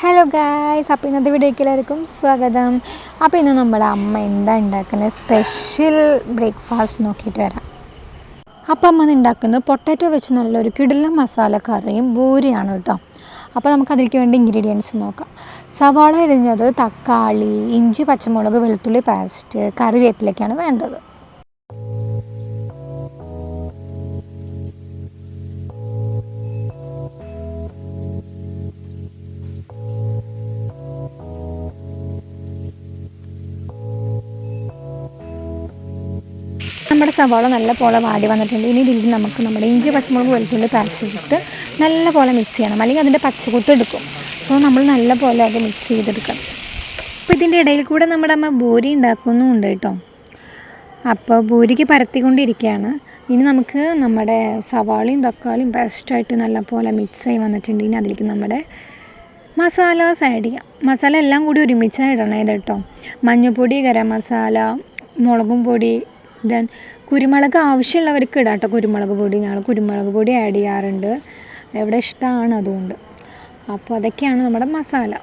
Hello guys, അപ്പോൾ ഇന്നത്തെ വീഡിയോയ്ക്ക് എല്ലാവർക്കും സ്വാഗതം. അപ്പോൾ ഇന്ന് നമ്മുടെ അമ്മ എന്താ ഉണ്ടാക്കുന്നത് സ്പെഷ്യൽ ബ്രേക്ക്ഫാസ്റ്റ് നോക്കിയിട്ട് വരാം. അപ്പോൾ അമ്മ ഉണ്ടാക്കുന്നത് പൊട്ടാറ്റോ വെച്ച് നല്ലൊരു കിടിലൻ മസാല കറിയും പൂരിയാണ് കേട്ടോ. അപ്പോൾ നമുക്ക് അതിലേക്ക് വേണ്ട ഇൻഗ്രീഡിയൻസ് നോക്കാം. സവാള അരിഞ്ഞത്, തക്കാളി, ഇഞ്ചി, പച്ചമുളക്, വെളുത്തുള്ളി പേസ്റ്റ്, കറിവേപ്പിലൊക്കെയാണ് വേണ്ടത്. നമ്മുടെ സവാള നല്ല പോലെ വാടി വന്നിട്ടുണ്ട്. ഇനി ഇതിൽ നമുക്ക് നമ്മുടെ ഇഞ്ചി, പച്ചമുളക്, വെളുത്തുള്ളി പേസ്റ്റ് ഇട്ട് നല്ല പോലെ മിക്സ് ചെയ്യണം, അല്ലെങ്കിൽ അതിൻ്റെ പച്ചക്കുത്ത് എടുക്കും. സോ നമ്മൾ നല്ല പോലെ അത് മിക്സ് ചെയ്തെടുക്കണം. അപ്പോൾ ഇതിൻ്റെ ഇടയിൽ കൂടെ നമ്മുടെ അമ്മ പൂരി ഉണ്ടാക്കുന്നുമുണ്ട് കേട്ടോ. അപ്പോൾ പൂരിക്ക് പരത്തിക്കൊണ്ടിരിക്കുകയാണ്. ഇനി നമുക്ക് നമ്മുടെ സവാളയും തക്കാളിയും പേസ്റ്റായിട്ട് നല്ല പോലെ മിക്സ് ആയി വന്നിട്ടുണ്ട്. ഇനി അതിലേക്ക് നമ്മുടെ മസാലാസ് ആഡ് ചെയ്യാം. മസാല എല്ലാം കൂടി ഒരുമിച്ചാണ് ഇടണം ഇത് കേട്ടോ. മഞ്ഞൾപ്പൊടി, ഗരം മസാല, മുളകും പൊടി, ദെൻ കുരുമുളക് ആവശ്യമുള്ളവർക്ക് ഇടാം കേട്ടോ. കുരുമുളക് പൊടി ഞങ്ങൾ കുരുമുളക് പൊടി ആഡ് ചെയ്യാറുണ്ട്, എവിടെ ഇഷ്ടമാണ് അതുകൊണ്ട്. അപ്പോൾ അതൊക്കെയാണ് നമ്മുടെ മസാല.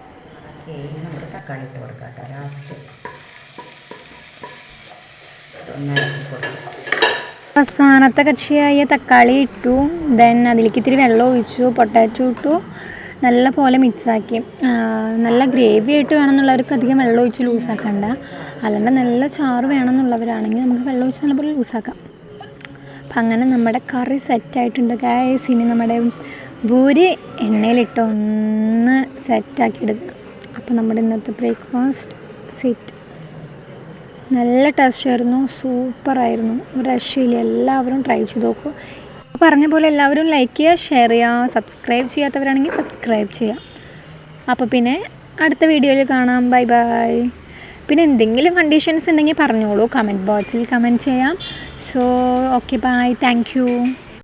അവസാനത്തെ കക്ഷിയായ തക്കാളി ഇട്ടു. ദെൻ അതിലേക്ക് ഇത്തിരി വെള്ളം ഒഴിച്ചു, പൊട്ടാറ്റോ ഇട്ടു, നല്ല പോലെ മിക്സാക്കി. നല്ല ഗ്രേവി ആയിട്ട് വേണമെന്നുള്ളവർക്ക് അധികം വെള്ളം ഒഴിച്ച് ലൂസാക്കണ്ട, അല്ലാണ്ട് നല്ല ചാറ് വേണമെന്നുള്ളവരാണെങ്കിൽ നമുക്ക് വെള്ളം ഒഴിച്ച് നല്ലപോലെ ലൂസാക്കാം. അപ്പം അങ്ങനെ നമ്മുടെ കറി സെറ്റായിട്ടുണ്ട് ഗായ്സ്. ഇനി നമ്മുടെ പൂരി എണ്ണയിലിട്ട് ഒന്ന് സെറ്റാക്കി എടുക്കുക. അപ്പോൾ നമ്മുടെ ഇന്നത്തെ ബ്രേക്ക്ഫാസ്റ്റ് സെറ്റ്. നല്ല ടേസ്റ്റായിരുന്നു, സൂപ്പറായിരുന്നു, ഒരു രക്ഷയില്ല. എല്ലാവരും ട്രൈ ചെയ്ത് നോക്കൂ. പറഞ്ഞ പോലെ എല്ലാവരും ലൈക്ക് ചെയ്യുക, ഷെയർ ചെയ്യുക, സബ്സ്ക്രൈബ് ചെയ്യാത്തവരാണെങ്കിൽ സബ്സ്ക്രൈബ് ചെയ്യുക. അപ്പോൾ പിന്നെ അടുത്ത വീഡിയോയിൽ കാണാം. Bye bye. പിന്നെ എന്തെങ്കിലും കണ്ടീഷൻസ് ഉണ്ടെങ്കിൽ പറഞ്ഞോളൂ, കമൻറ്റ് ബോക്സിൽ കമൻറ്റ് ചെയ്യാം. So okay, bye, thank U.